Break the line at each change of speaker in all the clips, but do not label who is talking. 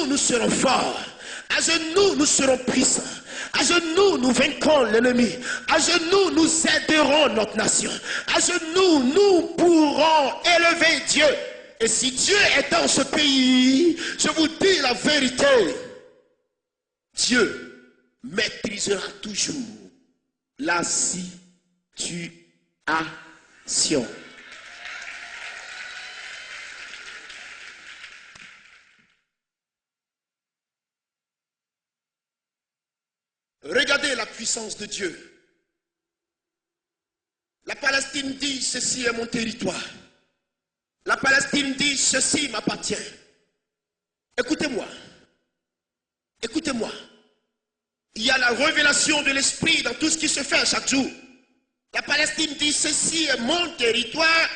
nous serons forts. À genoux, nous serons puissants. À genoux, nous vaincrons l'ennemi. À genoux, nous aiderons notre nation. À genoux, nous pourrons élever Dieu. Et si Dieu est dans ce pays, je vous dis la vérité, Dieu maîtrisera toujours la situation. Regardez la puissance de Dieu. La Palestine dit, ceci est mon territoire. La Palestine dit, ceci m'appartient. Écoutez-moi. Écoutez-moi. Il y a la révélation de l'esprit dans tout ce qui se fait chaque jour. La Palestine dit, ceci est mon territoire.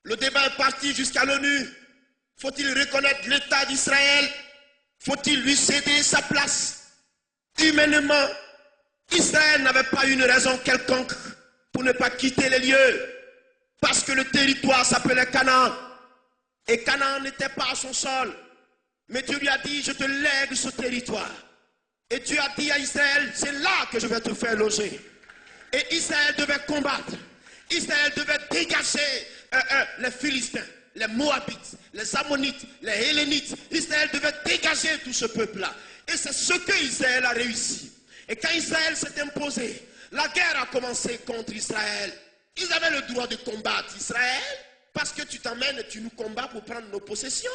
Le débat est parti jusqu'à l'ONU. Faut-il reconnaître l'État d'Israël? Faut-il lui céder sa place? Humainement, Israël n'avait pas une raison quelconque pour ne pas quitter les lieux. Parce que le territoire s'appelait Canaan. Et Canaan n'était pas à son sol. Mais Dieu lui a dit, je te lègue ce territoire. Et Dieu a dit à Israël, c'est là que je vais te faire loger. Et Israël devait combattre. Israël devait dégager les Philistins, les Moabites, les Ammonites, les Hellénites. Israël devait dégager tout ce peuple-là. Et c'est ce que Israël a réussi. Et quand Israël s'est imposé, la guerre a commencé contre Israël. Ils avaient le droit de combattre Israël parce que tu t'emmènes et tu nous combats pour prendre nos possessions.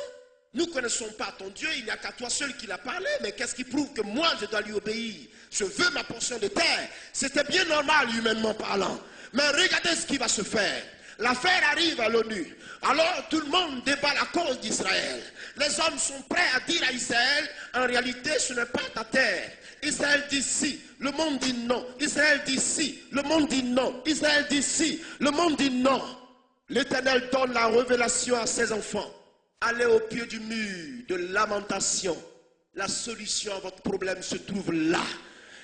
Nous ne connaissons pas ton Dieu, il n'y a qu'à toi seul qui l'a parlé. Mais qu'est-ce qui prouve que moi je dois lui obéir? Je veux ma portion de terre. C'était bien normal humainement parlant. Mais regardez ce qui va se faire. L'affaire arrive à l'ONU. Alors tout le monde débat la cause d'Israël. Les hommes sont prêts à dire à Israël, en réalité ce n'est pas ta terre. Israël dit si, le monde dit non. Israël dit si, le monde dit non. Israël dit si, le monde dit non. L'Éternel donne la révélation à ses enfants. Allez au pied du mur de lamentation. La solution à votre problème se trouve là.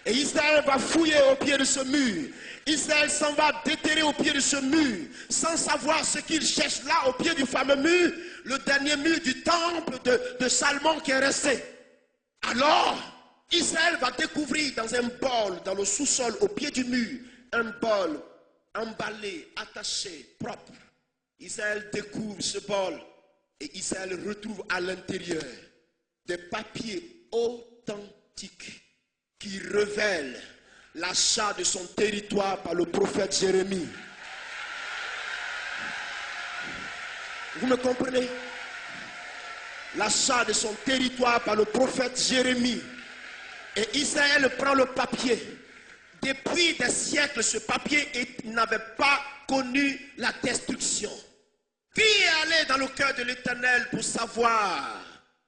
Et Israël va fouiller au pied de ce mur. Israël s'en va déterrer au pied de ce mur, sans savoir ce qu'il cherche là, au pied du fameux mur, le dernier mur du temple de Salomon qui est resté. Alors, Israël va découvrir dans un bol, dans le sous-sol, au pied du mur, un bol emballé, attaché, propre. Israël découvre ce bol et Israël retrouve à l'intérieur des papiers authentiques qui révèle l'achat de son territoire par le prophète Jérémie. Vous me comprenez? L'achat de son territoire par le prophète Jérémie. Et Israël prend le papier. Depuis des siècles, ce papier n'avait pas connu la destruction. Qui est allé dans le cœur de l'Éternel pour savoir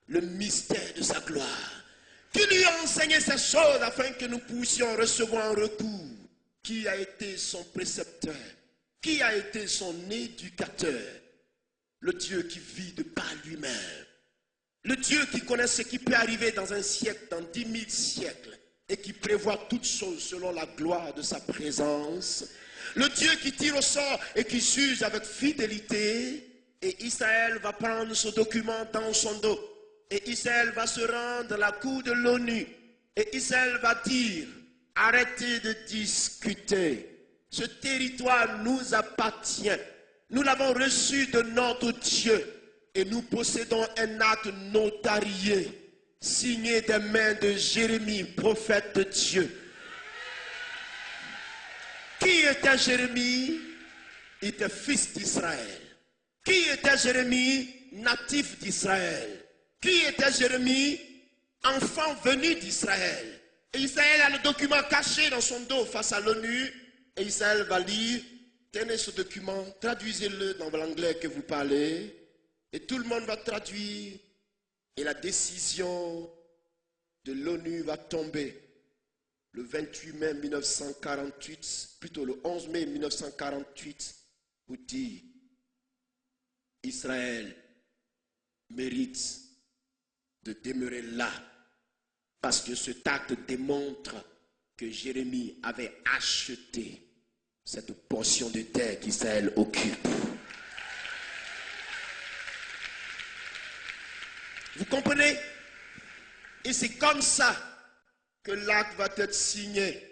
le mystère de sa gloire? Qui lui a enseigné ces choses afin que nous puissions recevoir un retour? Qui a été son précepteur? Qui a été son éducateur? Le Dieu qui vit de par lui-même. Le Dieu qui connaît ce qui peut arriver dans un siècle, dans 10 000 siècles, et qui prévoit toutes choses selon la gloire de sa présence. Le Dieu qui tire au sort et qui juge avec fidélité. Et Israël va prendre ce document dans son dos. Et Israël va se rendre à la cour de l'ONU. Et Israël va dire, arrêtez de discuter. Ce territoire nous appartient. Nous l'avons reçu de notre Dieu. Et nous possédons un acte notarié, signé des mains de Jérémie, prophète de Dieu. Qui était Jérémie? Il était fils d'Israël. Qui était Jérémie? Natif d'Israël. Qui était Jérémie? Enfant venu d'Israël. Et Israël a le document caché dans son dos face à l'ONU. Et Israël va lire, tenez ce document, traduisez-le dans l'anglais que vous parlez. Et tout le monde va traduire. Et la décision de l'ONU va tomber. Le 28 mai 1948, plutôt le 11 mai 1948, vous dit, Israël mérite de demeurer là, parce que cet acte démontre que Jérémie avait acheté cette portion de terre qu'Israël occupe. Vous comprenez? Et c'est comme ça que l'acte va être signé.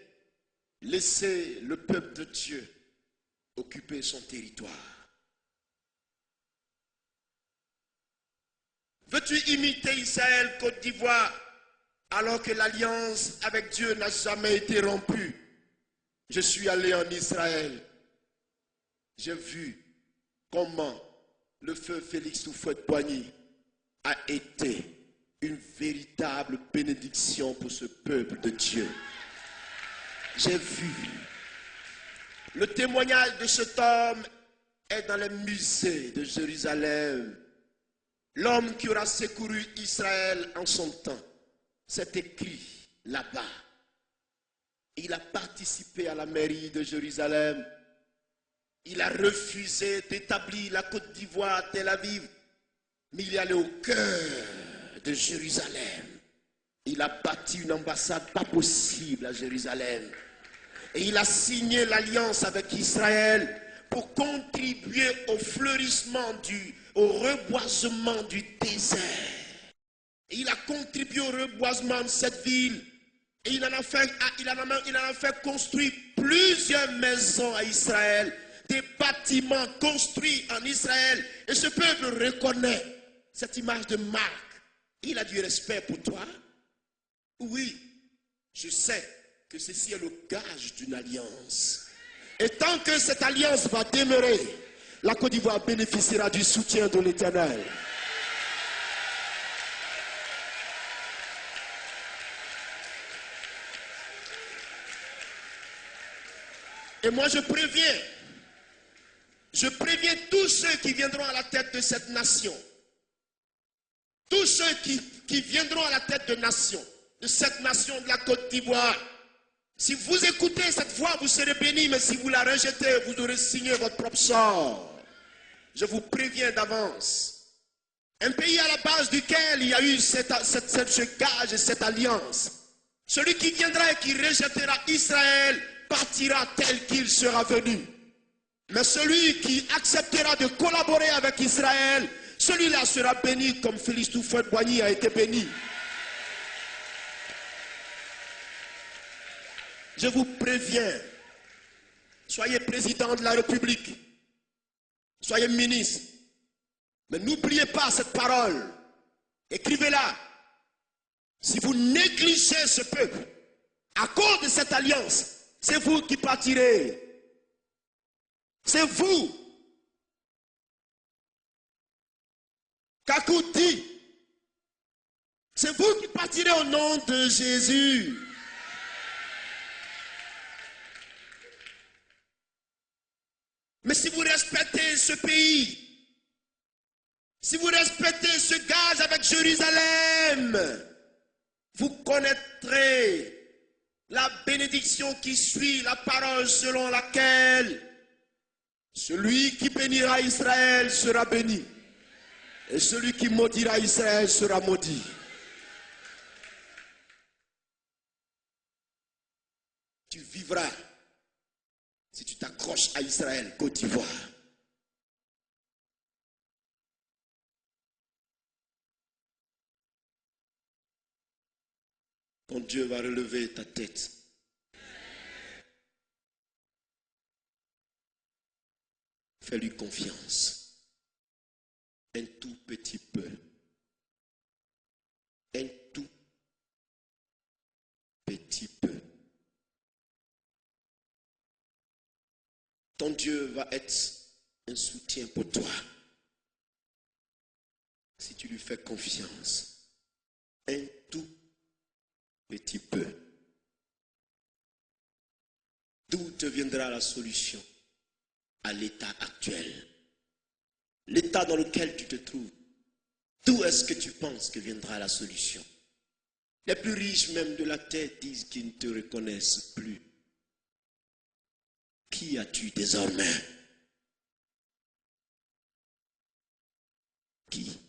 Laissez le peuple de Dieu occuper son territoire. Veux-tu imiter Israël, Côte d'Ivoire, alors que l'alliance avec Dieu n'a jamais été rompue? Je suis allé en Israël. J'ai vu comment le feu Félix Houphouët-Boigny a été une véritable bénédiction pour ce peuple de Dieu. J'ai vu. Le témoignage de cet homme est dans les musées de Jérusalem. L'homme qui aura secouru Israël en son temps, c'est écrit là-bas. Il a participé à la mairie de Jérusalem. Il a refusé d'établir la Côte d'Ivoire à Tel Aviv. Mais il est allé au cœur de Jérusalem. Il a bâti une ambassade pas possible à Jérusalem. Et il a signé l'alliance avec Israël pour contribuer au fleurissement, au reboisement du désert. Et il a contribué au reboisement de cette ville. Et il en a fait construire plusieurs maisons à Israël, des bâtiments construits en Israël. Et ce peuple reconnaît cette image de marque. Il a du respect pour toi. Oui, je sais que ceci est le gage d'une alliance. Et tant que cette alliance va demeurer, la Côte d'Ivoire bénéficiera du soutien de l'Éternel. Et moi je préviens tous ceux qui viendront à la tête de cette nation, tous ceux qui viendront à la tête de cette nation de la Côte d'Ivoire. Si vous écoutez cette voix, vous serez bénis, mais si vous la rejetez, vous aurez signé votre propre sort. Je vous préviens d'avance. Un pays à la base duquel il y a eu ce gage et cette alliance. Celui qui viendra et qui rejettera Israël partira tel qu'il sera venu. Mais celui qui acceptera de collaborer avec Israël, celui-là sera béni comme Félix Houphouët-Boigny a été béni. Je vous préviens, soyez président de la République, soyez ministre, mais n'oubliez pas cette parole, écrivez-la. Si vous négligez ce peuple, à cause de cette alliance, c'est vous qui partirez. C'est vous. Kakou dit, c'est vous qui partirez au nom de Jésus. Mais si vous respectez ce pays, si vous respectez ce gage avec Jérusalem, vous connaîtrez la bénédiction qui suit la parole selon laquelle celui qui bénira Israël sera béni et celui qui maudira Israël sera maudit. Tu vivras si tu t'accroches à Israël, Côte d'Ivoire. Ton Dieu va relever ta tête. Fais-lui confiance. Un tout petit peu. Un tout petit peu. Ton Dieu va être un soutien pour toi. Si tu lui fais confiance. Un tout petit peu. D'où te viendra la solution à l'état actuel? L'état dans lequel tu te trouves. D'où est-ce que tu penses que viendra la solution? Les plus riches même de la terre disent qu'ils ne te reconnaissent plus. Qui as-tu désormais? Qui?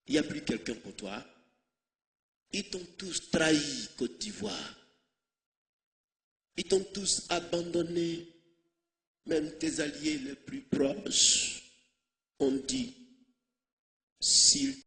Il n'y a plus quelqu'un pour toi? Ils t'ont tous trahi, Côte d'Ivoire. Ils t'ont tous abandonné. Même tes alliés les plus proches ont dit, s'il